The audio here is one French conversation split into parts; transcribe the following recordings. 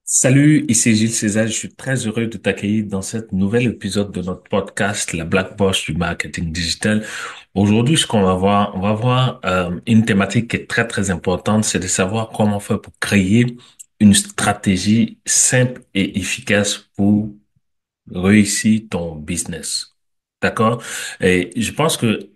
Salut, ici Gilles César. Je suis très heureux de t'accueillir dans cet nouvel épisode de notre podcast, La Black Box du marketing digital. Aujourd'hui, ce qu'on va voir, on va voir une thématique qui est très très importante, c'est de savoir comment faire pour créer une stratégie simple et efficace pour réussir ton business. D'accord? Et je pense que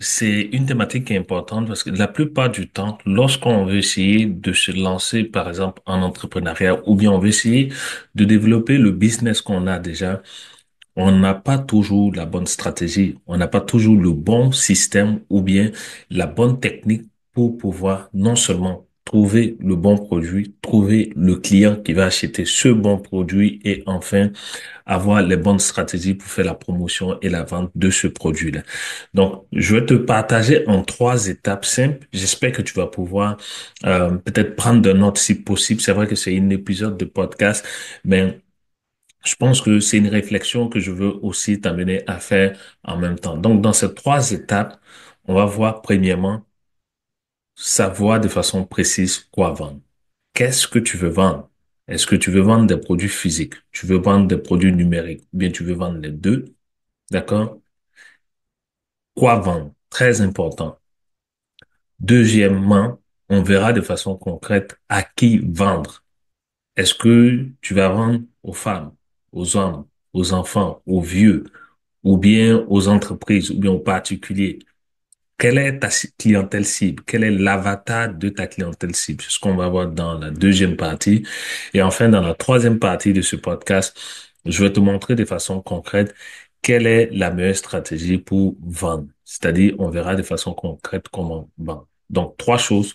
c'est une thématique qui est importante parce que la plupart du temps, lorsqu'on veut essayer de se lancer, par exemple, en entrepreneuriat, ou bien on veut essayer de développer le business qu'on a déjà, on n'a pas toujours la bonne stratégie, on n'a pas toujours le bon système ou bien la bonne technique pour pouvoir non seulement trouver le bon produit, trouver le client qui va acheter ce bon produit et enfin avoir les bonnes stratégies pour faire la promotion et la vente de ce produit-là. Donc, je vais te partager en trois étapes simples. J'espère que tu vas pouvoir peut-être prendre de notes si possible. C'est vrai que c'est un épisode de podcast, mais je pense que c'est une réflexion que je veux aussi t'amener à faire en même temps. Donc, dans ces trois étapes, on va voir premièrement savoir de façon précise quoi vendre. Qu'est-ce que tu veux vendre? Est-ce que tu veux vendre des produits physiques? Tu veux vendre des produits numériques? Ou bien tu veux vendre les deux? D'accord? Quoi vendre? Très important. Deuxièmement, on verra de façon concrète à qui vendre. Est-ce que tu vas vendre aux femmes, aux hommes, aux enfants, aux vieux, ou bien aux entreprises, ou bien aux particuliers? Quelle est ta clientèle cible? Quel est l'avatar de ta clientèle cible? C'est ce qu'on va voir dans la deuxième partie. Et enfin, dans la troisième partie de ce podcast, je vais te montrer de façon concrète quelle est la meilleure stratégie pour vendre. C'est-à-dire, on verra de façon concrète comment vendre. Donc, trois choses.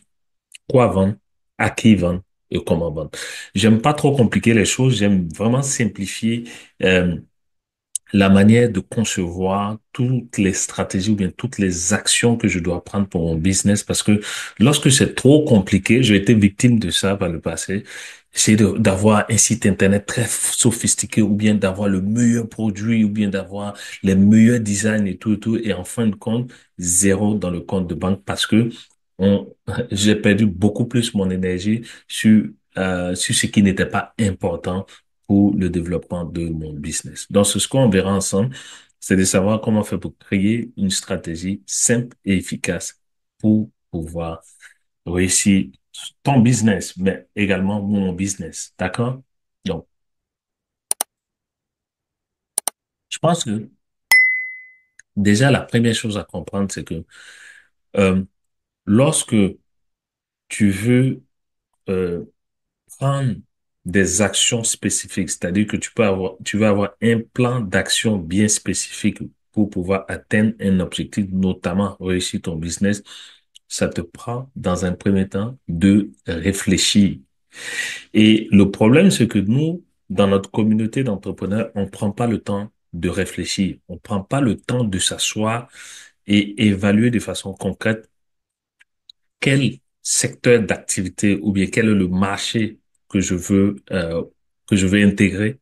Quoi vendre? À qui vendre? Et comment vendre? J'aime pas trop compliquer les choses. J'aime vraiment simplifier, euh, la manière de concevoir toutes les stratégies ou bien toutes les actions que je dois prendre pour mon business parce que lorsque c'est trop compliqué, j'ai été victime de ça par le passé. Essayer d'avoir un site internet très sophistiqué ou bien d'avoir le meilleur produit ou bien d'avoir les meilleurs designs et tout. Et en fin de compte, zéro dans le compte de banque parce que on, j'ai perdu beaucoup plus mon énergie sur ce qui n'était pas important pour le développement de mon business. Donc, ce qu'on verra ensemble, c'est de savoir comment faire pour créer une stratégie simple et efficace pour pouvoir réussir ton business, mais également mon business. D'accord? Donc, je pense que déjà, la première chose à comprendre, c'est que euh, lorsque tu veux euh, prendre des actions spécifiques, c'est-à-dire que tu vas avoir un plan d'action bien spécifique pour pouvoir atteindre un objectif, notamment réussir ton business. Ça te prend, dans un premier temps, de réfléchir. Et le problème, c'est que nous, dans notre communauté d'entrepreneurs, on prend pas le temps de réfléchir. On prend pas le temps de s'asseoir et évaluer de façon concrète quel secteur d'activité ou bien quel est le marché que que je veux intégrer.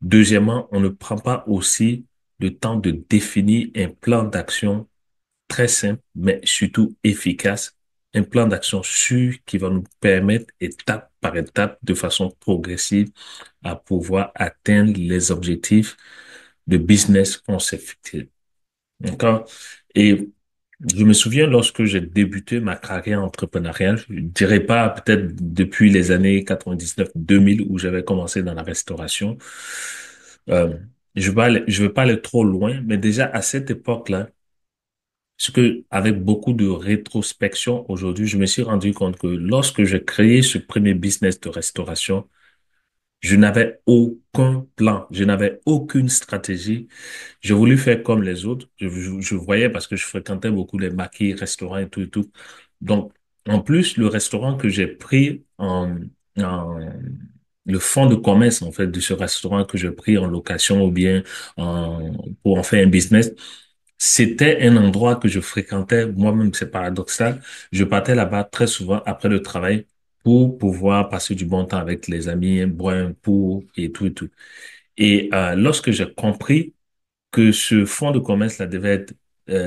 Deuxièmement, on ne prend pas aussi le temps de définir un plan d'action très simple, mais surtout efficace, un plan d'action sûr qui va nous permettre, étape par étape, de façon progressive, à pouvoir atteindre les objectifs de business qu'on s'est fixé. D'accord? Et je me souviens lorsque j'ai débuté ma carrière entrepreneuriale, je dirais pas peut-être depuis les années 99-2000 où j'avais commencé dans la restauration. Euh, je vais pas aller trop loin, mais déjà à cette époque-là, ce que, avec beaucoup de rétrospection aujourd'hui, je me suis rendu compte que lorsque j'ai créé ce premier business de restauration, je n'avais aucun plan, je n'avais aucune stratégie. J'ai voulu faire comme les autres. Je voyais parce que je fréquentais beaucoup les maquis, restaurants et tout et tout. Donc, en plus, le restaurant que j'ai pris en, le fonds de commerce, en fait, de ce restaurant que j'ai pris en location ou bien pour en faire un business, c'était un endroit que je fréquentais moi-même, c'est paradoxal. Je partais là-bas très souvent après le travail pour pouvoir passer du bon temps avec les amis, boire un pot et tout et tout. Et lorsque j'ai compris que ce fonds de commerce là devait être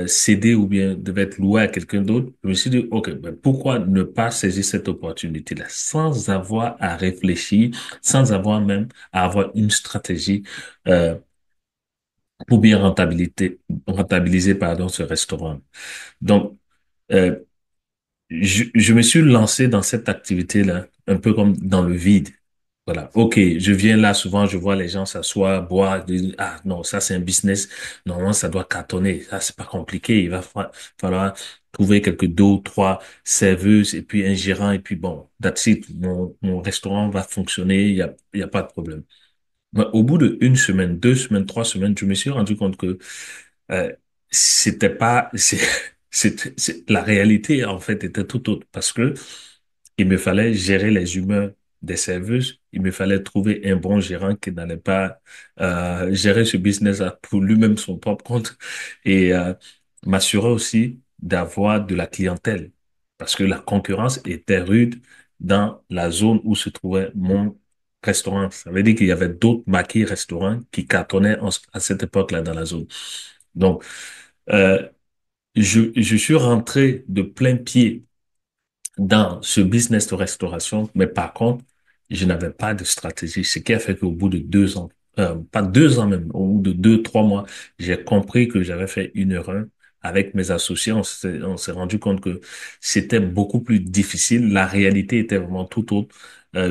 cédé ou bien devait être loué à quelqu'un d'autre, je me suis dit, OK, ben pourquoi ne pas saisir cette opportunité-là sans avoir à réfléchir, sans avoir même à avoir une stratégie euh, pour bien rentabiliser pardon, ce restaurant. Donc, euh, je me suis lancé dans cette activité-là, un peu comme dans le vide. Voilà. OK, je viens là, souvent, je vois les gens s'asseoir, boire, ah non, ça c'est un business. Normalement, ça doit cartonner. Ça, c'est pas compliqué. Il va falloir trouver quelques deux ou trois serveuses et puis un gérant et puis bon, that's it. Mon restaurant va fonctionner. Il y a pas de problème. Mais au bout de une semaine, deux semaines, trois semaines, je me suis rendu compte que euh, c'était pas, la réalité en fait était tout autre parce que il me fallait gérer les humeurs des serveuses, il me fallait trouver un bon gérant qui n'allait pas gérer ce business pour lui-même son propre compte et m'assurer aussi d'avoir de la clientèle parce que la concurrence était rude dans la zone où se trouvait mon restaurant. Ça veut dire qu'il y avait d'autres maquis restaurants qui cartonnaient à cette époque-là dans la zone. Donc, euh, je suis rentré de plein pied dans ce business de restauration, mais par contre, je n'avais pas de stratégie, ce qui a fait qu'au bout de 2 ans, pas 2 ans même, au bout de 2, 3 mois, j'ai compris que j'avais fait une erreur avec mes associés. On s'est rendu compte que c'était beaucoup plus difficile. La réalité était vraiment tout autre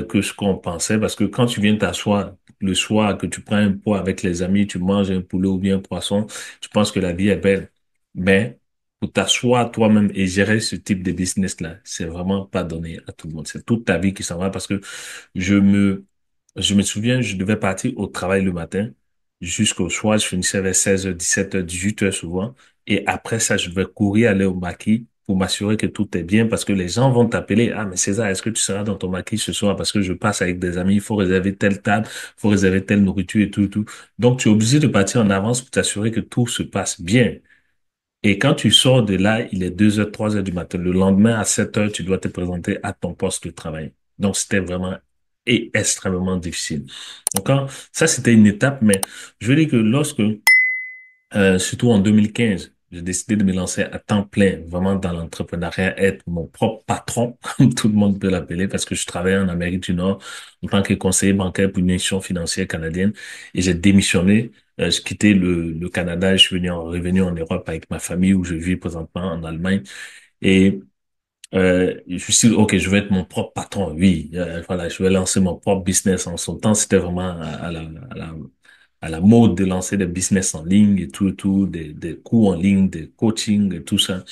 que ce qu'on pensait, parce que quand tu viens t'asseoir le soir, que tu prends un pot avec les amis, tu manges un poulet ou bien un poisson, tu penses que la vie est belle. Mais pour t'asseoir toi-même et gérer ce type de business-là, c'est vraiment pas donné à tout le monde. C'est toute ta vie qui s'en va parce que je me, je me souviens, je devais partir au travail le matin jusqu'au soir. Je finissais vers 16h, 17h, 18h souvent. Et après ça, je devais courir aller au maquis pour m'assurer que tout est bien parce que les gens vont t'appeler. Ah, mais César, est-ce que tu seras dans ton maquis ce soir? Parce que je passe avec des amis. Il faut réserver telle table, il faut réserver telle nourriture et tout, tout. Donc, tu es obligé de partir en avance pour t'assurer que tout se passe bien. Et quand tu sors de là, il est 2h, 3h du matin. Le lendemain, à 7h, tu dois te présenter à ton poste de travail. Donc, c'était vraiment et extrêmement difficile. Donc, ça, c'était une étape, mais je veux dire que lorsque surtout en 2015, j'ai décidé de me lancer à temps plein, vraiment dans l'entrepreneuriat, être mon propre patron, comme tout le monde peut l'appeler, parce que je travaillais en Amérique du Nord en tant que conseiller bancaire pour une institution financière canadienne et j'ai démissionné. J'ai quitté le Canada et je suis revenu en Europe avec ma famille où je vis présentement en Allemagne. Et je me suis dit, OK, je vais être mon propre patron. Oui, voilà, je vais lancer mon propre business. En son temps, c'était vraiment à la mode de lancer des business en ligne et tout, des cours en ligne, des coachings et tout ça.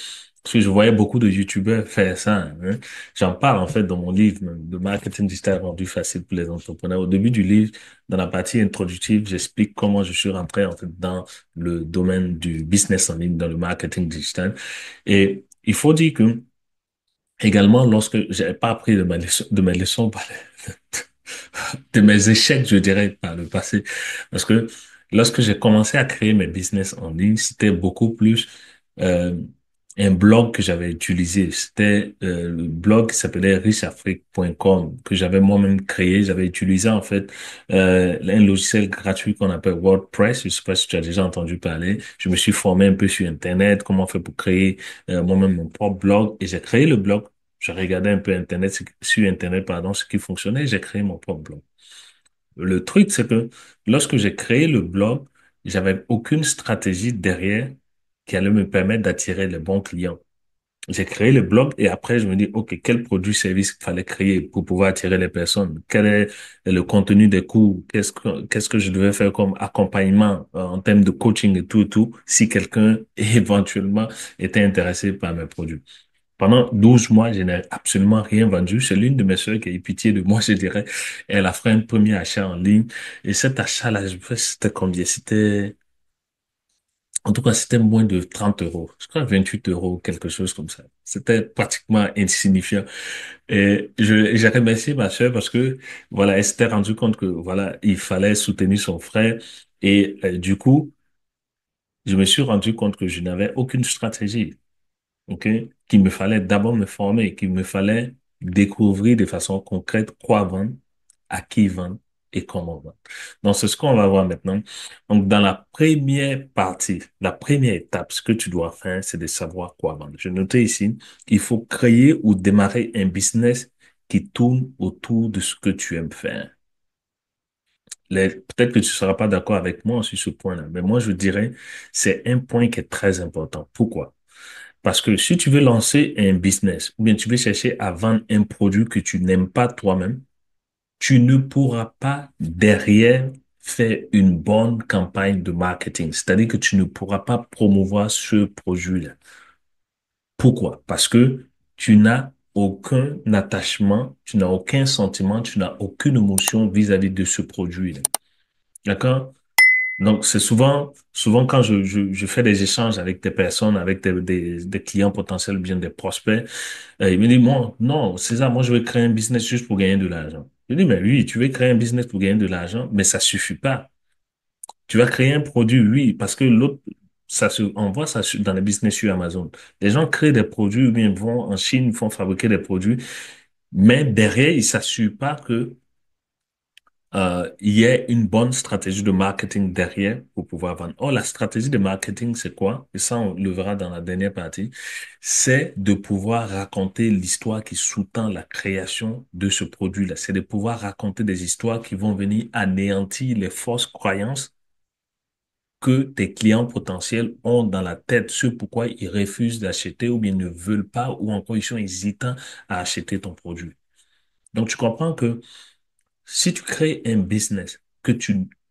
Parce que je voyais beaucoup de YouTubeurs faire ça, hein. J'en parle en fait dans mon livre, même, de marketing digital rendu facile pour les entrepreneurs. Au début du livre, dans la partie introductive, j'explique comment je suis rentré en fait dans le domaine du business en ligne, dans le marketing digital. Et il faut dire que également, lorsque j'avais pas appris de mes leçons, de mes échecs, je dirais, par le passé. Parce que lorsque j'ai commencé à créer mes business en ligne, c'était beaucoup plus euh, un blog que j'avais utilisé. C'était le blog qui s'appelait richafrique.com que j'avais moi-même créé. J'avais utilisé en fait un logiciel gratuit qu'on appelle WordPress. Je sais pas si tu as déjà entendu parler. Je me suis formé un peu sur Internet, comment on fait pour créer moi-même mon propre blog. Et j'ai créé le blog. Je regardais un peu Internet, sur Internet, pardon, ce qui fonctionnait. J'ai créé mon propre blog. Le truc, c'est que lorsque j'ai créé le blog, j'avais aucune stratégie derrière qui allait me permettre d'attirer les bons clients. J'ai créé le blog et après, je me dis, OK, quel produit, service il fallait créer pour pouvoir attirer les personnes? Quel est le contenu des cours? Qu'est-ce que je devais faire comme accompagnement en termes de coaching et tout, si quelqu'un éventuellement était intéressé par mes produits. Pendant 12 mois, je n'ai absolument rien vendu. C'est l'une de mes sœurs qui a eu pitié de moi, je dirais. Elle a fait un premier achat en ligne. Et cet achat-là, je sais c'était combien? En tout cas, c'était moins de 30 euros. Je crois 28 euros, quelque chose comme ça. C'était pratiquement insignifiant. Et j'ai remercié ma sœur parce que, voilà, elle s'était rendue compte que, voilà, il fallait soutenir son frère. Et du coup, je me suis rendu compte que je n'avais aucune stratégie. OK? Qu'il me fallait d'abord me former, qu'il me fallait découvrir de façon concrète quoi vendre, à qui vendre et comment vendre. Donc, c'est ce qu'on va voir maintenant. Donc, dans la première partie, la première étape, ce que tu dois faire, c'est de savoir quoi vendre. Je notais ici, il faut créer ou démarrer un business qui tourne autour de ce que tu aimes faire. Peut-être que tu seras pas d'accord avec moi sur ce point-là, mais moi, je dirais, c'est un point qui est très important. Pourquoi? Parce que si tu veux lancer un business, ou bien tu veux chercher à vendre un produit que tu n'aimes pas toi-même, tu ne pourras pas derrière faire une bonne campagne de marketing. C'est-à-dire que tu ne pourras pas promouvoir ce produit-là. Pourquoi? Parce que tu n'as aucun attachement, tu n'as aucun sentiment, tu n'as aucune émotion vis-à-vis de ce produit-là. D'accord? Donc, c'est souvent quand je fais des échanges avec des personnes, avec des clients potentiels, bien des prospects, ils me disent, moi, non, César, moi, je veux créer un business juste pour gagner de l'argent. Je dis, mais oui, tu veux créer un business pour gagner de l'argent, mais ça suffit pas. Tu vas créer un produit, oui, parce que l'autre, on voit ça dans les business sur Amazon. Les gens créent des produits, ou bien vont en Chine, font fabriquer des produits, mais derrière, ils s'assurent pas que il y a une bonne stratégie de marketing derrière pour pouvoir vendre. Or, la stratégie de marketing, c'est quoi? Et ça, on le verra dans la dernière partie. C'est de pouvoir raconter l'histoire qui sous-tend la création de ce produit-là. C'est de pouvoir raconter des histoires qui vont venir anéantir les fausses croyances que tes clients potentiels ont dans la tête, ce pourquoi ils refusent d'acheter ou bien ne veulent pas ou encore ils sont hésitants à acheter ton produit. Donc, tu comprends que si tu crées un business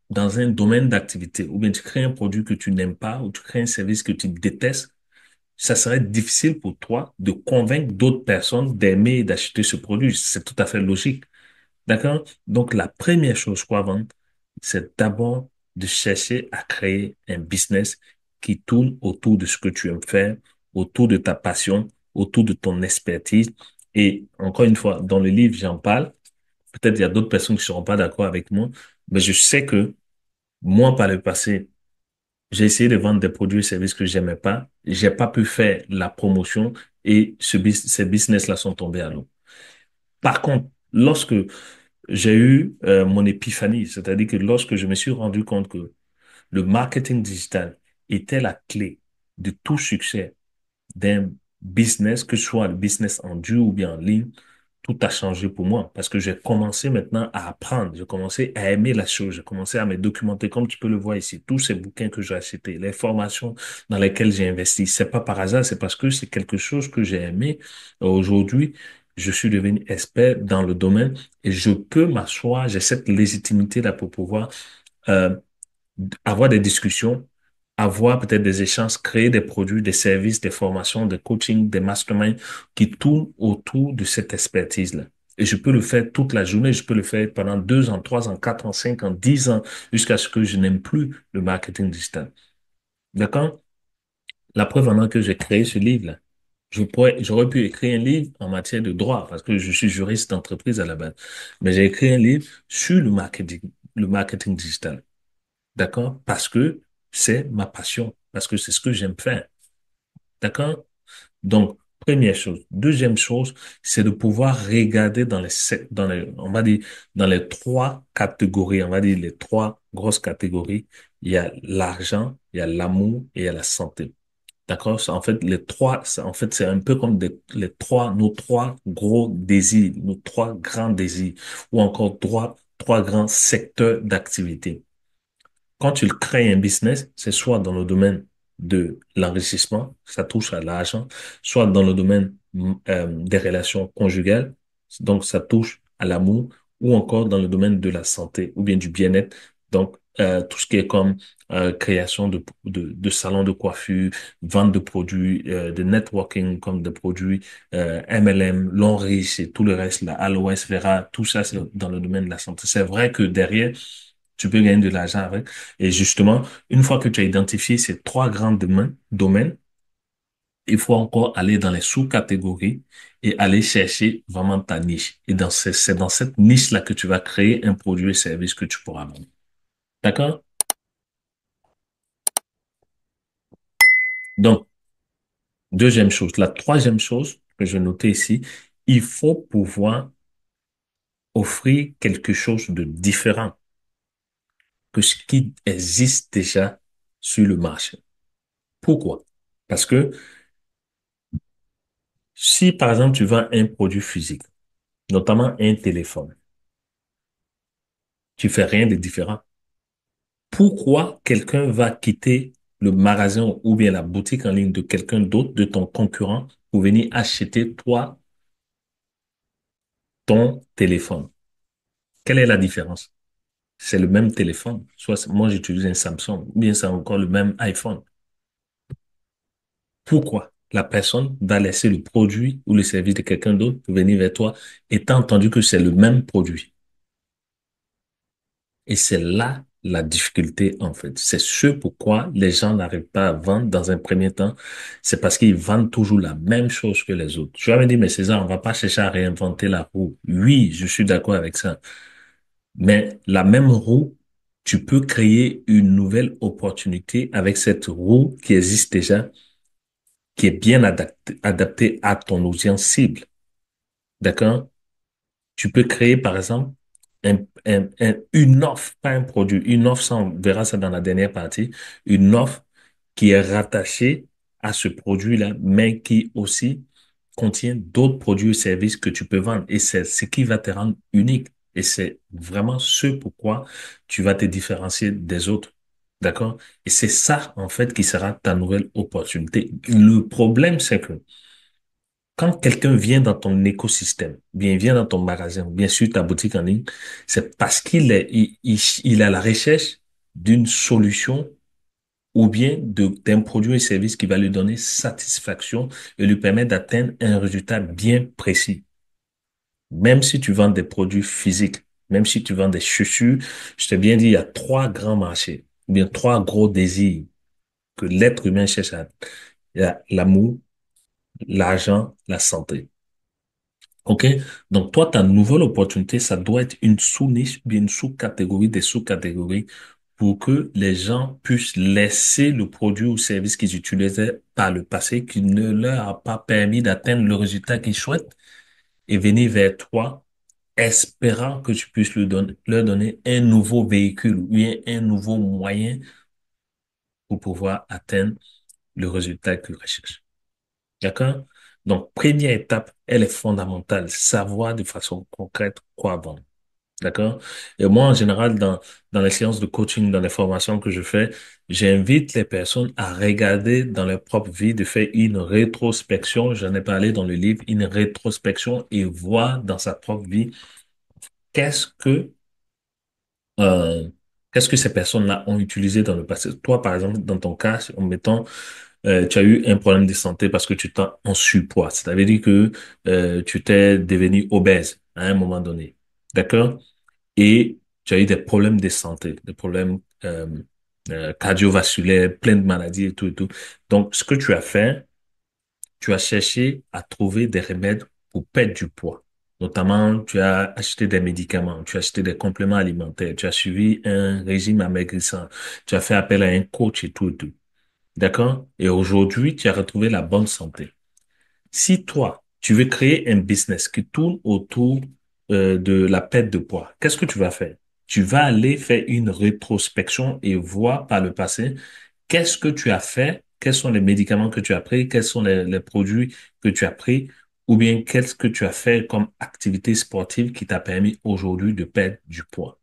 dans un domaine d'activité, ou bien tu crées un produit que tu n'aimes pas, ou tu crées un service que tu détestes, ça serait difficile pour toi de convaincre d'autres personnes d'aimer et d'acheter ce produit. C'est tout à fait logique. D'accord? Donc, la première chose quoi vendre, c'est d'abord de chercher à créer un business qui tourne autour de ce que tu aimes faire, autour de ta passion, autour de ton expertise. Et encore une fois, dans le livre, j'en parle. Peut-être il y a d'autres personnes qui ne seront pas d'accord avec moi, mais je sais que moi, par le passé, j'ai essayé de vendre des produits et services que j'aimais pas. J'ai pas pu faire la promotion et ces business-là sont tombés à l'eau. Par contre, lorsque j'ai eu mon épiphanie, c'est-à-dire que lorsque je me suis rendu compte que le marketing digital était la clé de tout succès d'un business, que ce soit le business en dur ou bien en ligne, tout a changé pour moi parce que j'ai commencé maintenant à apprendre, j'ai commencé à aimer la chose, j'ai commencé à me documenter comme tu peux le voir ici, tous ces bouquins que j'ai achetés, les formations dans lesquelles j'ai investi. C'est pas par hasard, c'est parce que c'est quelque chose que j'ai aimé. Aujourd'hui, je suis devenu expert dans le domaine et je peux m'asseoir, j'ai cette légitimité là pour pouvoir euh, avoir des discussions, avoir peut-être des échanges, créer des produits, des services, des formations, des coachings, des masterminds qui tournent autour de cette expertise-là. Et je peux le faire toute la journée, je peux le faire pendant 2 ans, 3 ans, 4 ans, 5 ans, 10 ans, jusqu'à ce que je n'aime plus le marketing digital. D'accord? La preuve en est que j'ai créé ce livre-là. J'aurais pu écrire un livre en matière de droit parce que je suis juriste d'entreprise à la base. Mais j'ai écrit un livre sur le marketing digital. D'accord? Parce que c'est ma passion, parce que c'est ce que j'aime faire. D'accord? Donc, première chose. Deuxième chose, c'est de pouvoir regarder on va dire, dans les trois catégories, on va dire les trois grosses catégories. Il y a l'argent, il y a l'amour et il y a la santé. D'accord? En fait, en fait, c'est un peu comme nos trois gros désirs, nos trois grands désirs, ou encore trois grands secteurs d'activité. Quand tu crées un business, c'est soit dans le domaine de l'enrichissement, ça touche à l'argent, soit dans le domaine des relations conjugales, donc ça touche à l'amour, ou encore dans le domaine de la santé ou bien du bien-être, donc tout ce qui est comme création de salons de coiffure, vente de produits, de networking comme des produits MLM, long riche et tout le reste, la aloe vera, tout ça c'est dans le domaine de la santé. C'est vrai que derrière, tu peux gagner de l'argent avec. Et justement, une fois que tu as identifié ces trois grands domaines, il faut encore aller dans les sous-catégories et aller chercher vraiment ta niche. Et c'est dans cette niche-là que tu vas créer un produit et service que tu pourras vendre. D'accord? Donc, deuxième chose. La troisième chose que je notais ici, il faut pouvoir offrir quelque chose de différent que ce qui existe déjà sur le marché. Pourquoi? Parce que si, par exemple, tu vends un produit physique, notamment un téléphone, tu fais rien de différent. Pourquoi quelqu'un va quitter le magasin ou bien la boutique en ligne de quelqu'un d'autre, de ton concurrent, pour venir acheter toi ton téléphone? Quelle est la différence? C'est le même téléphone. Soit moi j'utilise un Samsung, ou bien c'est encore le même iPhone. Pourquoi la personne va laisser le produit ou le service de quelqu'un d'autre pour venir vers toi, étant entendu que c'est le même produit? Et c'est là la difficulté, en fait. C'est ce pourquoi les gens n'arrivent pas à vendre dans un premier temps. C'est parce qu'ils vendent toujours la même chose que les autres. Tu vas me dire, mais César, on va pas chercher à réinventer la roue. Oui, je suis d'accord avec ça. Mais la même roue, tu peux créer une nouvelle opportunité avec cette roue qui existe déjà, qui est bien adaptée à ton audience cible. D'accord? Tu peux créer, par exemple, une offre, pas un produit, une offre, ça, on verra ça dans la dernière partie, une offre qui est rattachée à ce produit-là, mais qui aussi contient d'autres produits ou services que tu peux vendre. Et c'est ce qui va te rendre unique. Et c'est vraiment ce pourquoi tu vas te différencier des autres. D'accord? Et c'est ça, en fait, qui sera ta nouvelle opportunité. Le problème, c'est que quand quelqu'un vient dans ton écosystème, bien vient dans ton magasin, bien sûr ta boutique en ligne, c'est parce il est à la recherche d'une solution ou bien d'un produit et service qui va lui donner satisfaction et lui permettre d'atteindre un résultat bien précis. Même si tu vends des produits physiques, même si tu vends des chaussures, je t'ai bien dit, il y a trois grands marchés, ou bien trois gros désirs que l'être humain cherche à, il y a l'amour, l'argent, la santé. OK? Donc, toi, ta nouvelle opportunité, ça doit être une sous-niche, bien une sous-catégorie des sous-catégories pour que les gens puissent laisser le produit ou service qu'ils utilisaient par le passé, qui ne leur a pas permis d'atteindre le résultat qu'ils souhaitent et venir vers toi, espérant que tu puisses leur donner un nouveau véhicule ou bien un nouveau moyen pour pouvoir atteindre le résultat qu'ils recherchent. D'accord? Donc, première étape, elle est fondamentale, savoir de façon concrète quoi vendre. D'accord? Et moi, en général, dans les séances de coaching, dans les formations que je fais, j'invite les personnes à regarder dans leur propre vie, de faire une rétrospection. J'en ai parlé dans le livre, une rétrospection et voir dans sa propre vie qu'est-ce que, euh, qu'est-ce que ces personnes-là ont utilisé dans le passé. Toi, par exemple, dans ton cas, en mettant tu as eu un problème de santé parce que tu t'es en surpoids. Ça veut dire que tu t'es devenu obèse à un moment donné. D'accord? Et tu as eu des problèmes de santé, des problèmes cardiovasculaires, plein de maladies et tout et tout. Donc, ce que tu as fait, tu as cherché à trouver des remèdes pour perdre du poids. Notamment, tu as acheté des médicaments, tu as acheté des compléments alimentaires, tu as suivi un régime amaigrissant, tu as fait appel à un coach et tout et tout. D'accord? Et aujourd'hui, tu as retrouvé la bonne santé. Si toi, tu veux créer un business qui tourne autour de la perte de poids, qu'est-ce que tu vas faire? Tu vas aller faire une rétrospection et voir par le passé qu'est-ce que tu as fait, quels sont les médicaments que tu as pris, quels sont les produits que tu as pris, ou bien qu'est-ce que tu as fait comme activité sportive qui t'a permis aujourd'hui de perdre du poids.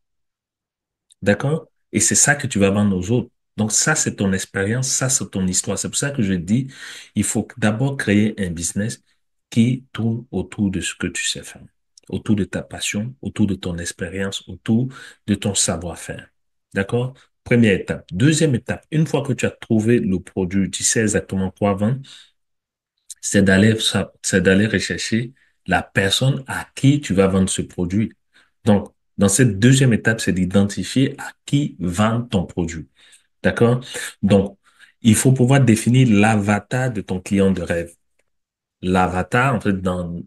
D'accord? Et c'est ça que tu vas vendre aux autres. Donc ça, c'est ton expérience, ça, c'est ton histoire. C'est pour ça que je dis, il faut d'abord créer un business qui tourne autour de ce que tu sais faire, autour de ta passion, autour de ton expérience, autour de ton savoir-faire. D'accord? Première étape. Deuxième étape, une fois que tu as trouvé le produit, tu sais exactement quoi vendre, c'est d'aller rechercher la personne à qui tu vas vendre ce produit. Donc, dans cette deuxième étape, c'est d'identifier à qui vendre ton produit. D'accord? Donc, il faut pouvoir définir l'avatar de ton client de rêve. L'avatar, en fait, dans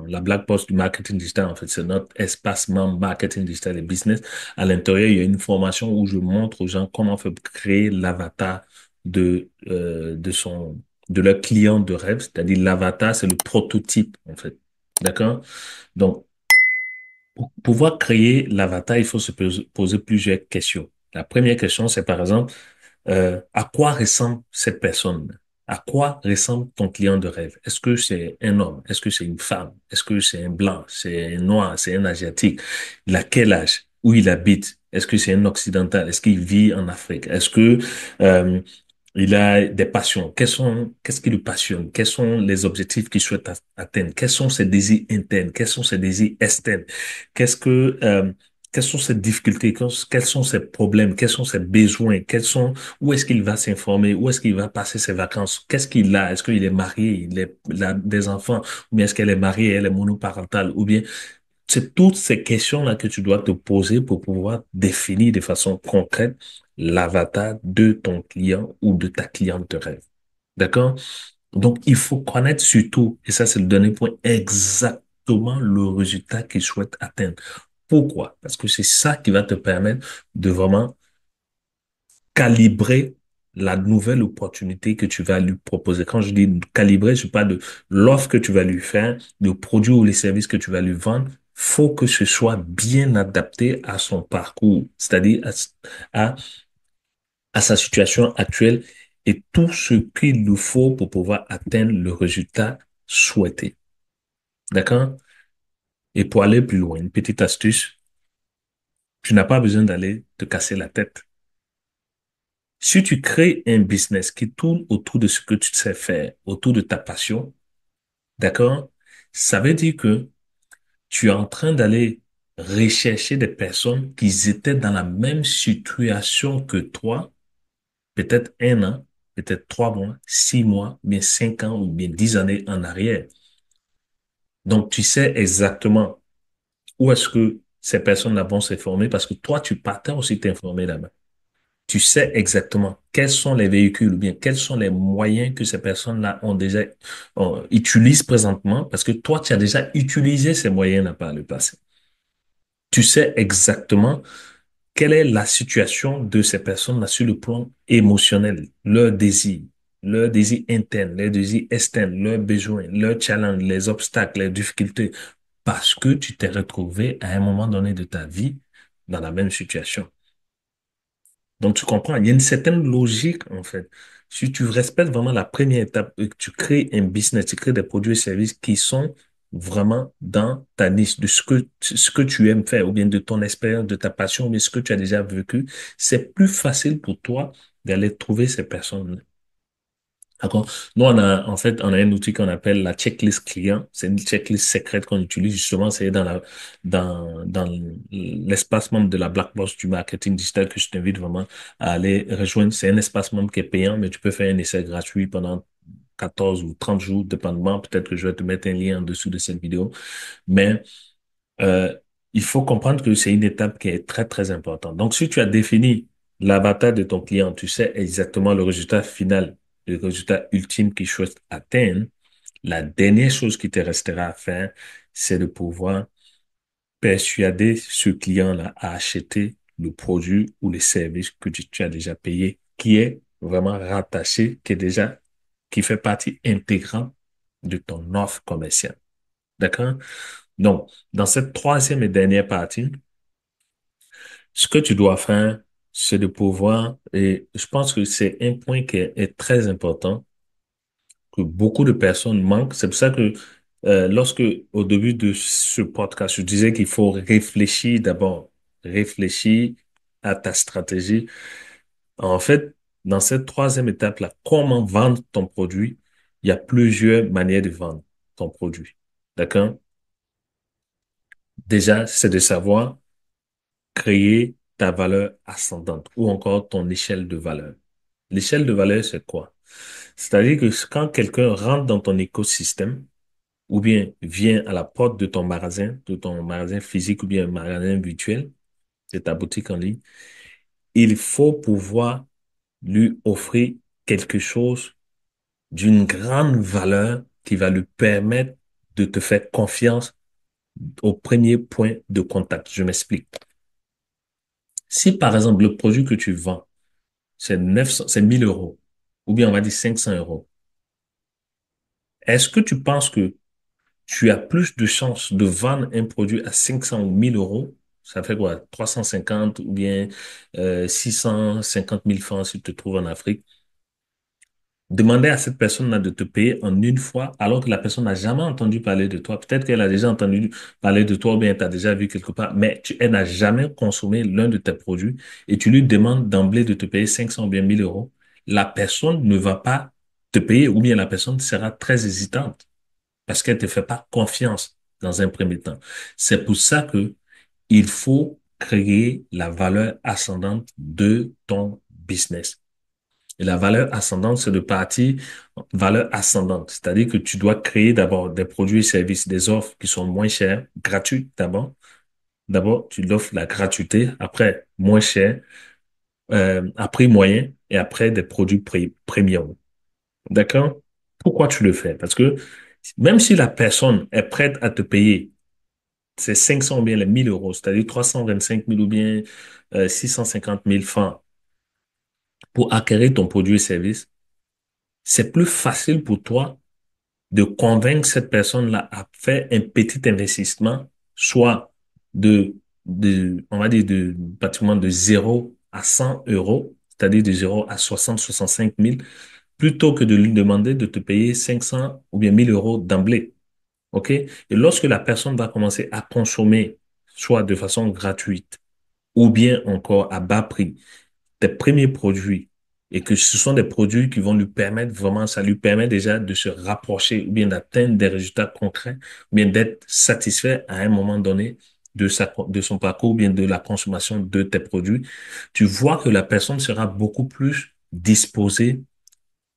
la black box du marketing digital, en fait, c'est notre espace membre marketing digital et business. À l'intérieur, il y a une formation où je montre aux gens comment faire créer l'avatar de de leur client de rêve. C'est-à-dire l'avatar, c'est le prototype, en fait. D'accord? Donc, Pour pouvoir créer l'avatar, il faut se poser plusieurs questions. La première question, c'est par exemple, à quoi ressemble cette personne? À quoi ressemble ton client de rêve? Est-ce que c'est un homme? Est-ce que c'est une femme? Est-ce que c'est un blanc? C'est un noir? C'est un asiatique? Il a quel âge? Où il habite? Est-ce que c'est un occidental? Est-ce qu'il vit en Afrique? Est-ce que euh, il a des passions? Qu'est-ce qui le passionne? Quels sont les objectifs qu'il souhaite atteindre? Quels sont ses désirs internes? Quels sont ses désirs externes? Qu'est-ce que quelles sont ses difficultés? Quels sont ses problèmes? Quels sont ses besoins? Où est-ce qu'il va s'informer? Où est-ce qu'il va passer ses vacances? Qu'est-ce qu'il a? Est-ce qu'il est marié? Il a des enfants? Ou bien est-ce qu'elle est mariée? Elle est monoparentale? Ou bien, c'est toutes ces questions-là que tu dois te poser pour pouvoir définir de façon concrète l'avatar de ton client ou de ta cliente de rêve. D'accord? Donc, il faut connaître surtout, et ça c'est le dernier point, exactement le résultat qu'il souhaite atteindre. Pourquoi? Parce que c'est ça qui va te permettre de vraiment calibrer la nouvelle opportunité que tu vas lui proposer. Quand je dis calibrer, je parle de l'offre que tu vas lui faire, le produit ou les services que tu vas lui vendre. Faut que ce soit bien adapté à son parcours, c'est-à-dire à, à sa situation actuelle et tout ce qu'il lui faut pour pouvoir atteindre le résultat souhaité. D'accord? Et pour aller plus loin, une petite astuce, tu n'as pas besoin d'aller te casser la tête. Si tu crées un business qui tourne autour de ce que tu sais faire, autour de ta passion, d'accord? Ça veut dire que tu es en train d'aller rechercher des personnes qui étaient dans la même situation que toi, peut-être un an, peut-être 3 mois, 6 mois, bien 5 ans ou bien 10 années en arrière. Donc, tu sais exactement où est-ce que ces personnes-là vont se former parce que toi, tu partais aussi t'informer là-bas. Tu sais exactement quels sont les véhicules ou bien quels sont les moyens que ces personnes-là utilisent présentement parce que toi, tu as déjà utilisé ces moyens-là par le passé. Tu sais exactement quelle est la situation de ces personnes-là sur le plan émotionnel, leurs désirs internes, leurs désirs externes, leurs besoins, leurs challenges, les obstacles, les difficultés, parce que tu t'es retrouvé à un moment donné de ta vie dans la même situation. Donc, tu comprends, il y a une certaine logique, en fait. Si tu respectes vraiment la première étape et que tu crées un business, tu crées des produits et services qui sont vraiment dans ta niche, de ce que tu aimes faire, ou bien de ton expérience, de ta passion, ou bien ce que tu as déjà vécu, c'est plus facile pour toi d'aller trouver ces personnes. D'accord? Nous, on a un outil qu'on appelle la checklist client. C'est une checklist secrète qu'on utilise justement. C'est dans l'espace membre de la Black Box du marketing digital que je t'invite vraiment à aller rejoindre. C'est un espace membre qui est payant, mais tu peux faire un essai gratuit pendant 14 ou 30 jours, dépendamment. Peut-être que je vais te mettre un lien en dessous de cette vidéo. Mais euh, il faut comprendre que c'est une étape qui est très, très importante. Donc, si tu as défini l'avatar de ton client, tu sais exactement le résultat final, le résultat ultime qu'il souhaite atteindre, la dernière chose qui te restera à faire, c'est de pouvoir persuader ce client-là à acheter le produit ou les services que tu as déjà payé, qui est vraiment rattaché, qui fait partie intégrante de ton offre commerciale. D'accord? Donc, dans cette troisième et dernière partie, ce que tu dois faire, c'est de pouvoir, et je pense que c'est un point est très important, que beaucoup de personnes manquent. C'est pour ça que lorsque, au début de ce podcast, je disais qu'il faut réfléchir d'abord, réfléchir à ta stratégie. En fait, dans cette troisième étape-là, comment vendre ton produit, il y a plusieurs manières de vendre ton produit. D'accord? Déjà, c'est de savoir créer ta valeur ascendante ou encore ton échelle de valeur. L'échelle de valeur, c'est quoi? C'est-à-dire que quand quelqu'un rentre dans ton écosystème ou bien vient à la porte de ton magasin physique ou bien magasin virtuel, de ta boutique en ligne, il faut pouvoir lui offrir quelque chose d'une grande valeur qui va lui permettre de te faire confiance au premier point de contact. Je m'explique. Si par exemple le produit que tu vends, c'est 1 000 euros, ou bien on va dire 500 euros. Est-ce que tu penses que tu as plus de chances de vendre un produit à 500 ou 1000 euros. Ça fait quoi? 350 ou bien 650 000 francs si tu te trouves en Afrique. Demander à cette personne-là de te payer en une fois alors que la personne n'a jamais entendu parler de toi. Peut-être qu'elle a déjà entendu parler de toi ou bien t'as déjà vu quelque part, mais elle n'a jamais consommé l'un de tes produits et tu lui demandes d'emblée de te payer 500 ou bien 1000 euros. La personne ne va pas te payer ou bien la personne sera très hésitante parce qu'elle te fait pas confiance dans un premier temps. C'est pour ça que il faut créer la valeur ascendante de ton business. Et la valeur ascendante, c'est de partir valeur ascendante. C'est-à-dire que tu dois créer d'abord des produits et services, des offres qui sont moins chères, gratuites d'abord. D'abord, tu l'offres la gratuité, après moins cher, à prix moyen et après des produits premium. D'accord? Pourquoi tu le fais? Parce que même si la personne est prête à te payer ces 500 ou bien les 1000 euros, c'est-à-dire 325 000 ou bien 650 000 francs pour acquérir ton produit et service, c'est plus facile pour toi de convaincre cette personne-là à faire un petit investissement, soit on va dire pratiquement de 0 à 100 euros, c'est-à-dire de 0 à 60, 65 000, plutôt que de lui demander de te payer 500 ou bien 1000 euros d'emblée. OK? Et lorsque la personne va commencer à consommer, soit de façon gratuite, ou bien encore à bas prix, tes premiers produits et que ce sont des produits qui vont lui permettre vraiment, ça lui permet déjà de se rapprocher ou bien d'atteindre des résultats concrets ou bien d'être satisfait à un moment donné de son parcours ou bien de la consommation de tes produits, tu vois que la personne sera beaucoup plus disposée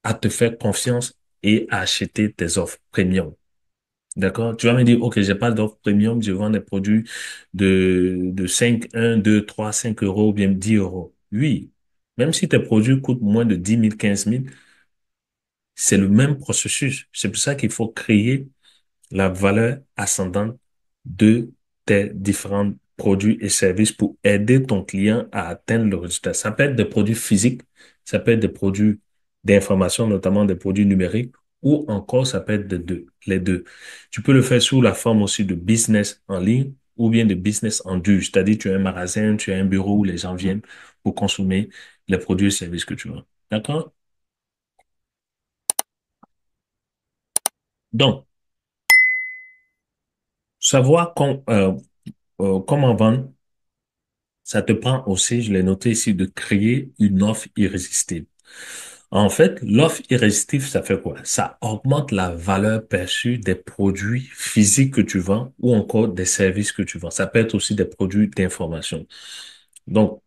à te faire confiance et à acheter tes offres premium. D'accord? Tu vas me dire, OK, j'ai pas d'offre premium, je vends des produits de 5 1 2 3 5 euros ou bien 10 euros. Oui. Même si tes produits coûtent moins de 10 000 15 000, c'est le même processus. C'est pour ça qu'il faut créer la valeur ascendante de tes différents produits et services pour aider ton client à atteindre le résultat. Ça peut être des produits physiques, ça peut être des produits d'information, notamment des produits numériques, ou encore ça peut être les deux. Tu peux le faire sous la forme aussi de business en ligne ou bien de business en dur, c'est-à-dire tu as un magasin, tu as un bureau où les gens viennent pour consommer les produits et services que tu vends. D'accord? Donc, savoir comment vendre. Ça te prend aussi, je l'ai noté ici, de créer une offre irrésistible. En fait, l'offre irrésistible, ça fait quoi? Ça augmente la valeur perçue des produits physiques que tu vends ou encore des services que tu vends. Ça peut être aussi des produits d'information. Donc,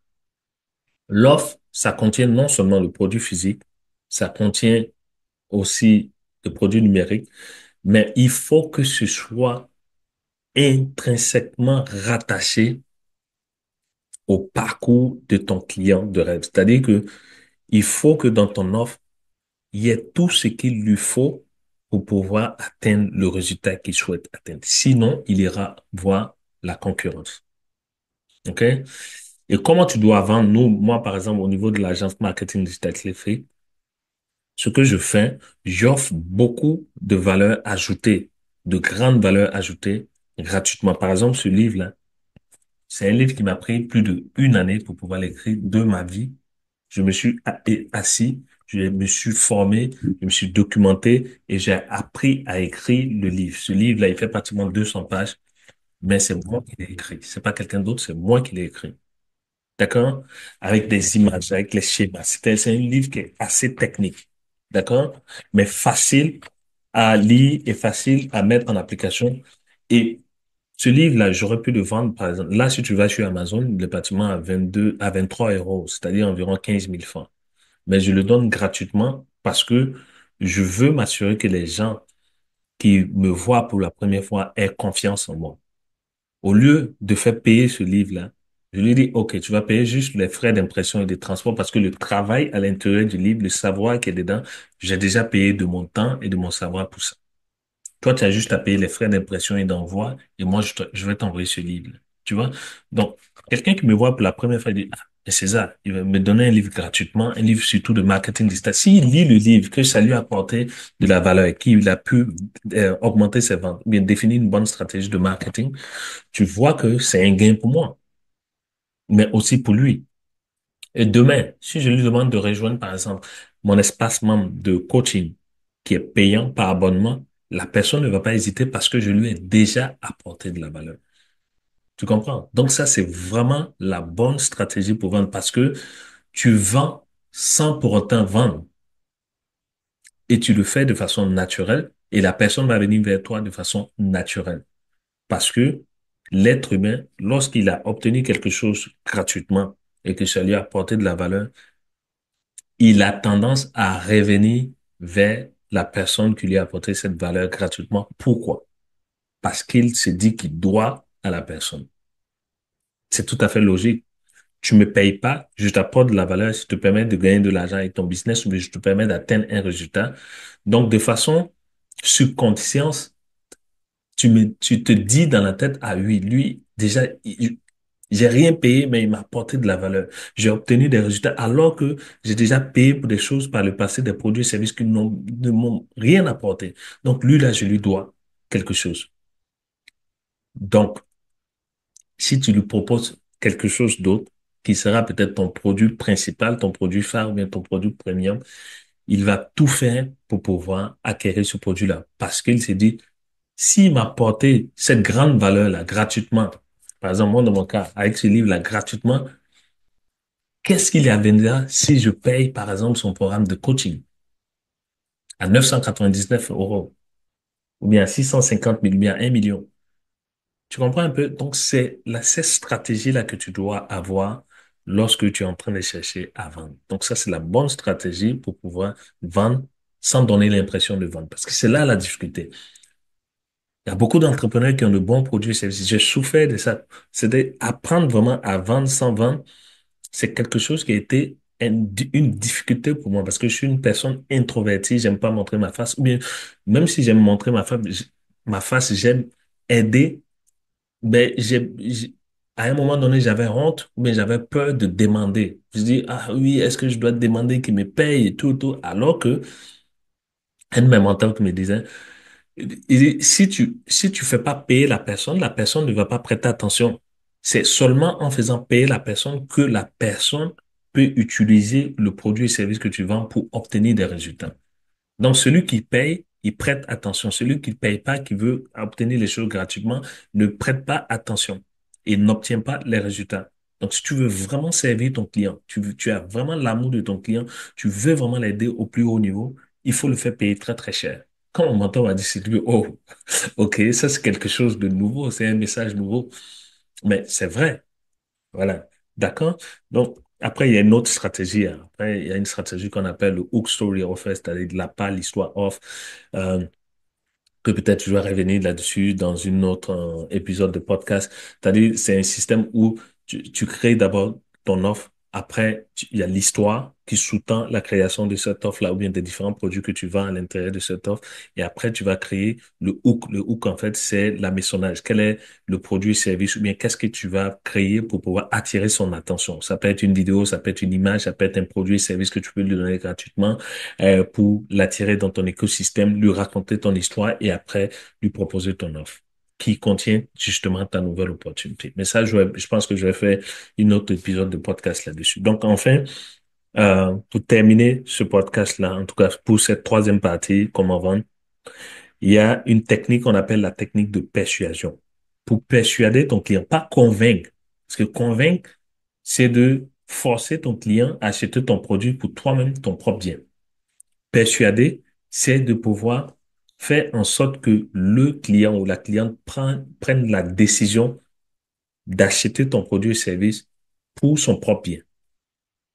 l'offre, ça contient non seulement le produit physique, ça contient aussi le produit numérique, mais il faut que ce soit intrinsèquement rattaché au parcours de ton client de rêve. C'est-à-dire que il faut que dans ton offre, il y ait tout ce qu'il lui faut pour pouvoir atteindre le résultat qu'il souhaite atteindre. Sinon, il ira voir la concurrence. OK? Et comment tu dois vendre? Nous, moi, par exemple, au niveau de l'agence marketing digital Clé, ce que je fais, j'offre beaucoup de valeur ajoutée, de grandes valeurs ajoutées gratuitement. Par exemple, ce livre-là, c'est un livre qui m'a pris plus d'une année pour pouvoir l'écrire de ma vie. Je me suis assis, je me suis formé, je me suis documenté et j'ai appris à écrire le livre. Ce livre-là, il fait pratiquement 200 pages, mais c'est moi qui l'ai écrit. C'est pas quelqu'un d'autre, c'est moi qui l'ai écrit. D'accord? Avec des images, avec les schémas. C'est un livre qui est assez technique. D'accord? Mais facile à lire et facile à mettre en application. Et ce livre-là, j'aurais pu le vendre, par exemple. Là, si tu vas sur Amazon, le bâtiment à 22, à 23 euros, c'est-à-dire environ 15 000 francs. Mais je le donne gratuitement parce que je veux m'assurer que les gens qui me voient pour la première fois aient confiance en moi. Au lieu de faire payer ce livre-là, je lui dis, OK, tu vas payer juste les frais d'impression et de transport parce que le travail à l'intérieur du livre, le savoir qui est dedans, j'ai déjà payé de mon temps et de mon savoir pour ça. Toi, tu as juste à payer les frais d'impression et d'envoi et moi, je vais t'envoyer ce livre. Tu vois? Donc, quelqu'un qui me voit pour la première fois, il dit, Et c'est ça, il va me donner un livre gratuitement, un livre surtout de marketing digital. S'il lit le livre, que ça lui a apporté de la valeur et qu'il a pu augmenter ses ventes, ou bien définir une bonne stratégie de marketing, tu vois que c'est un gain pour moi, mais aussi pour lui. Et demain, si je lui demande de rejoindre, par exemple, mon espace membre de coaching qui est payant par abonnement, la personne ne va pas hésiter parce que je lui ai déjà apporté de la valeur. Tu comprends? Donc ça, c'est vraiment la bonne stratégie pour vendre parce que tu vends sans pour autant vendre et tu le fais de façon naturelle et la personne va venir vers toi de façon naturelle parce que l'être humain, lorsqu'il a obtenu quelque chose gratuitement et que ça lui a apporté de la valeur, il a tendance à revenir vers la personne qui lui a apporté cette valeur gratuitement. Pourquoi? Parce qu'il se dit qu'il doit à la personne. C'est tout à fait logique. Tu me payes pas, je t'apporte de la valeur, je te permets de gagner de l'argent avec ton business, mais je te permets d'atteindre un résultat. Donc, de façon subconsciente, tu te dis dans la tête, ah oui, lui, déjà, j'ai rien payé, mais il m'a apporté de la valeur. J'ai obtenu des résultats alors que j'ai déjà payé pour des choses par le passé, des produits et services qui ne m'ont rien apporté. Donc, lui, là, je lui dois quelque chose. Donc, si tu lui proposes quelque chose d'autre, qui sera peut-être ton produit principal, ton produit phare ou bien ton produit premium, il va tout faire pour pouvoir acquérir ce produit-là. Parce qu'il s'est dit, s'il m'a apporté cette grande valeur-là gratuitement, par exemple, moi, dans mon cas, avec ce livre-là gratuitement, qu'est-ce qu'il y adviendra si je paye, par exemple, son programme de coaching à 999 € ou bien à 650 000, ou bien à 1 million? Tu comprends un peu? Donc, c'est cette stratégie-là que tu dois avoir lorsque tu es en train de chercher à vendre. Donc, ça, c'est la bonne stratégie pour pouvoir vendre sans donner l'impression de vendre. Parce que c'est là la difficulté. Il y a beaucoup d'entrepreneurs qui ont de bons produits et services. J'ai souffert de ça. C'est d'apprendre vraiment à vendre sans vendre. C'est quelque chose qui a été une difficulté pour moi parce que je suis une personne introvertie. J'aime pas montrer ma face. Ou bien, même si j'aime montrer ma face, j'aime aider. Mais à un moment donné, j'avais honte ou bien j'avais peur de demander. Je dis, ah oui, est-ce que je dois demander qu'il me paye et tout, tout. Alors que un de mes mentors qui me disait, si tu fais pas payer la personne ne va pas prêter attention. C'est seulement en faisant payer la personne que la personne peut utiliser le produit et service que tu vends pour obtenir des résultats. Donc, celui qui paye, il prête attention. Celui qui ne paye pas, qui veut obtenir les choses gratuitement, ne prête pas attention et n'obtient pas les résultats. Donc, si tu veux vraiment servir ton client, tu as vraiment l'amour de ton client, tu veux vraiment l'aider au plus haut niveau, il faut le faire payer très, très cher. Quand mon mentor m'a dit, c'est lui, oh, OK, ça c'est quelque chose de nouveau, c'est un message nouveau. Mais c'est vrai, voilà. D'accord? Donc, après, il y a une autre stratégie, hein. Après, il y a une stratégie qu'on appelle le hook story offer, c'est-à-dire de la part, l'histoire off, euh, que peut-être je vais revenir là-dessus dans une autre épisode de podcast. C'est-à-dire, c'est un système où tu crées d'abord ton offre. Après, il y a l'histoire qui sous-tend la création de cette offre-là ou bien des différents produits que tu vends à l'intérieur de cette offre. Et après, tu vas créer le hook. Le hook, en fait, c'est l'hameçonnage. Quel est le produit, service ou bien qu'est-ce que tu vas créer pour pouvoir attirer son attention? Ça peut être une vidéo, ça peut être une image, ça peut être un produit, service que tu peux lui donner gratuitement pour l'attirer dans ton écosystème, lui raconter ton histoire et après lui proposer ton offre qui contient justement ta nouvelle opportunité. Mais ça, je pense que je vais faire une autre épisode de podcast là-dessus. Donc, enfin, pour terminer ce podcast-là, en tout cas pour cette troisième partie, comment vendre, il y a une technique qu'on appelle la technique de persuasion. Pour persuader ton client, pas convaincre. Parce que convaincre, c'est de forcer ton client à acheter ton produit pour toi-même, ton propre bien. Persuader, c'est de pouvoir faire en sorte que le client ou la cliente prenne la décision d'acheter ton produit ou service pour son propre bien.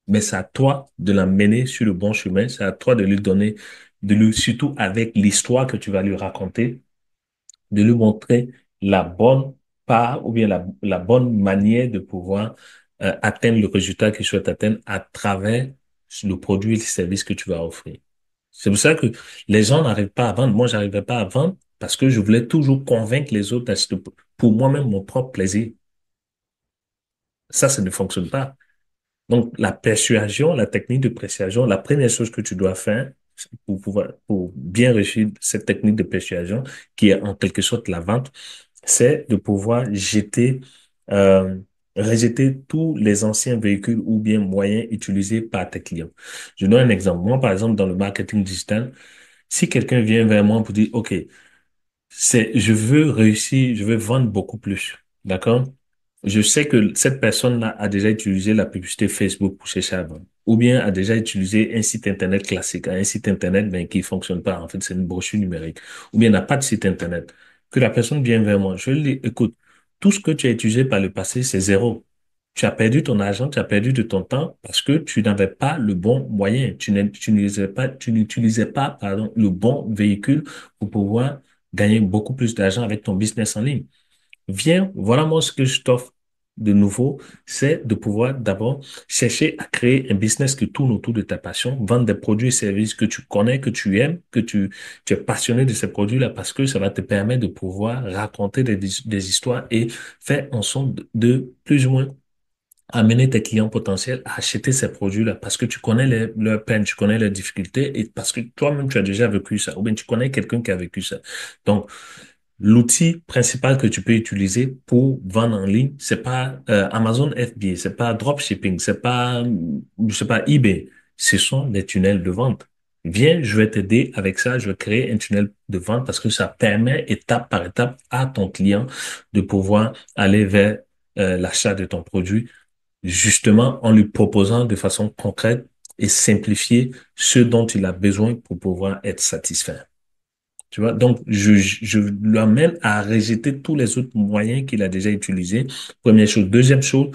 Mais c'est à toi de l'amener sur le bon chemin, c'est à toi de lui donner, surtout avec l'histoire que tu vas lui raconter, de lui montrer la bonne part ou bien la bonne manière de pouvoir atteindre le résultat qu'il souhaite atteindre à travers le produit et le service que tu vas offrir. C'est pour ça que les gens n'arrivent pas à vendre. Moi, j'arrivais pas à vendre parce que je voulais toujours convaincre les autres d'acheter pour moi-même mon propre plaisir. Ça ne fonctionne pas. Donc, la persuasion, la technique de persuasion, la première chose que tu dois faire pour bien réussir cette technique de persuasion, qui est en quelque sorte la vente, c'est de pouvoir euh, rejeter tous les anciens véhicules ou bien moyens utilisés par tes clients. Je donne un exemple. Moi, par exemple, dans le marketing digital, si quelqu'un vient vers moi pour dire, OK, je veux réussir, je veux vendre beaucoup plus. D'accord? Je sais que cette personne-là a déjà utilisé la publicité Facebook pour chercher à vendre. Ou bien a déjà utilisé un site Internet classique, un site Internet, ben, qui fonctionne pas. En fait, c'est une brochure numérique. Ou bien n'a pas de site Internet. Que la personne vienne vers moi. Je lui dis, écoute, tout ce que tu as utilisé par le passé, c'est zéro. Tu as perdu ton argent, tu as perdu de ton temps parce que tu n'avais pas le bon moyen. Tu n'utilisais pas, pardon, le bon véhicule pour pouvoir gagner beaucoup plus d'argent avec ton business en ligne. Viens, voilà moi ce que je t'offre de nouveau, c'est de pouvoir d'abord chercher à créer un business qui tourne autour de ta passion, vendre des produits et services que tu connais, que tu aimes, tu es passionné de ces produits-là parce que ça va te permettre de pouvoir raconter des histoires et faire en sorte de plus ou moins amener tes clients potentiels à acheter ces produits-là parce que tu connais leurs peines, tu connais leurs difficultés et parce que toi-même tu as déjà vécu ça ou bien tu connais quelqu'un qui a vécu ça. Donc, l'outil principal que tu peux utiliser pour vendre en ligne, c'est pas Amazon FBA, c'est pas dropshipping, c'est pas, je sais pas, eBay. Ce sont des tunnels de vente. Viens, je vais t'aider avec ça. Je vais créer un tunnel de vente parce que ça permet étape par étape à ton client de pouvoir aller vers l'achat de ton produit, justement en lui proposant de façon concrète et simplifiée ce dont il a besoin pour pouvoir être satisfait. Tu vois, donc je l'amène à rejeter tous les autres moyens qu'il a déjà utilisés. Première chose. Deuxième chose,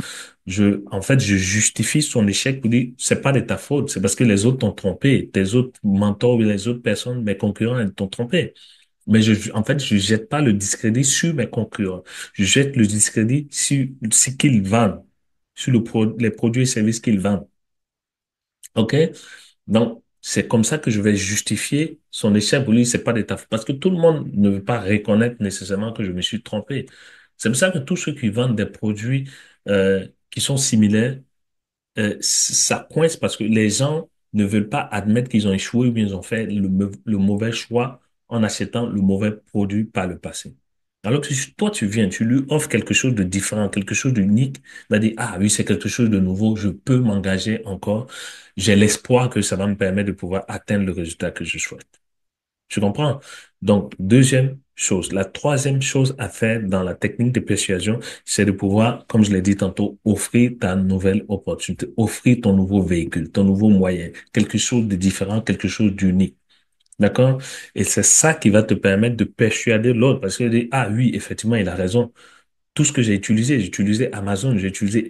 en fait, je justifie son échec pour dire, c'est pas de ta faute, c'est parce que les autres t'ont trompé. Tes autres mentors ou les autres personnes, mes concurrents, elles t'ont trompé. Mais en fait, je jette pas le discrédit sur mes concurrents. Je jette le discrédit sur ce qu'ils vendent, sur les produits et services qu'ils vendent. OK? Donc, c'est comme ça que je vais justifier son échec pour lui, c'est pas de ta faute. Parce que tout le monde ne veut pas reconnaître nécessairement que je me suis trompé. C'est pour ça que tous ceux qui vendent des produits qui sont similaires, ça coince parce que les gens ne veulent pas admettre qu'ils ont échoué ou bien ils ont fait le mauvais choix en achetant le mauvais produit par le passé. Alors que si toi, tu viens, tu lui offres quelque chose de différent, quelque chose d'unique, il va dire, ah oui, c'est quelque chose de nouveau, je peux m'engager encore. J'ai l'espoir que ça va me permettre de pouvoir atteindre le résultat que je souhaite. Tu comprends? Donc, deuxième chose. La troisième chose à faire dans la technique de persuasion, c'est de pouvoir, comme je l'ai dit tantôt, offrir ta nouvelle opportunité, offrir ton nouveau véhicule, ton nouveau moyen, quelque chose de différent, quelque chose d'unique. D'accord? Et c'est ça qui va te permettre de persuader l'autre parce qu'il dit, ah oui, effectivement, il a raison. Tout ce que j'ai utilisé Amazon, j'ai utilisé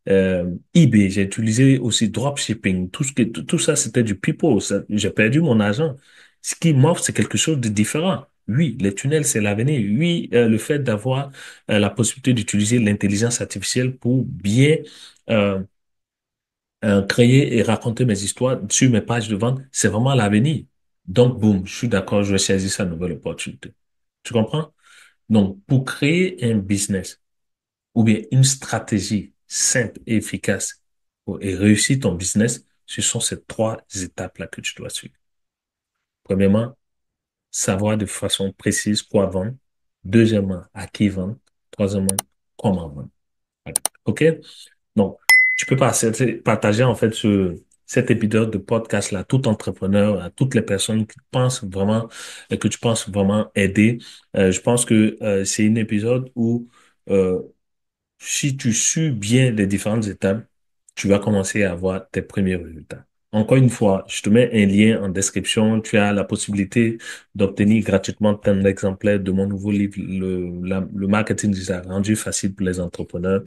eBay, j'ai utilisé aussi dropshipping, tout ça, c'était du pipeau. J'ai perdu mon argent. Ce qui m'offre, c'est quelque chose de différent. Oui, les tunnels, c'est l'avenir. Oui, le fait d'avoir la possibilité d'utiliser l'intelligence artificielle pour bien euh, créer et raconter mes histoires sur mes pages de vente, c'est vraiment l'avenir. Donc, boum, je suis d'accord, je vais saisir sa nouvelle opportunité. Tu comprends? Donc, pour créer un business ou bien une stratégie simple et efficace et réussir ton business, ce sont ces trois étapes-là que tu dois suivre. Premièrement, savoir de façon précise quoi vendre. Deuxièmement, à qui vendre. Troisièmement, comment vendre. OK? Donc, tu peux partager en fait cet épisode de podcast-là, à tout entrepreneur, à toutes les personnes qui pensent vraiment, que tu penses vraiment aider. Je pense que c'est un épisode où euh, si tu suis bien les différentes étapes, tu vas commencer à avoir tes premiers résultats. Encore une fois, je te mets un lien en description. Tu as la possibilité d'obtenir gratuitement un exemplaire de mon nouveau livre, le marketing digital rendu facile pour les entrepreneurs.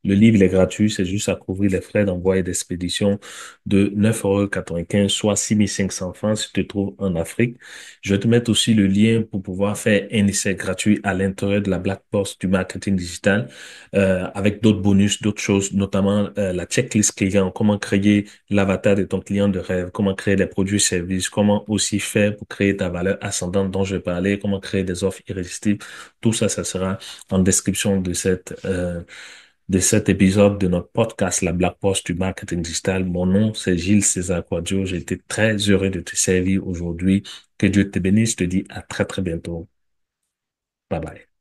Le livre, il est gratuit, c'est juste à couvrir les frais d'envoi et d'expédition de 9,95 €, soit 6 500 francs si tu te trouves en Afrique. Je vais te mettre aussi le lien pour pouvoir faire un essai gratuit à l'intérieur de la Black Box du marketing digital, avec d'autres bonus, d'autres choses, notamment la checklist client, comment créer l'avatar de ton client de rêve, comment créer des produits et services, comment aussi faire pour créer ta valeur ascendante dont je vais parler, comment créer des offres irrésistibles. Tout ça, ça sera en description de de cet épisode de notre podcast, La Black Post du marketing digital. Mon nom, c'est Gilles César Quadio. J'ai été très heureux de te servir aujourd'hui. Que Dieu te bénisse. Je te dis à très, très bientôt. Bye bye.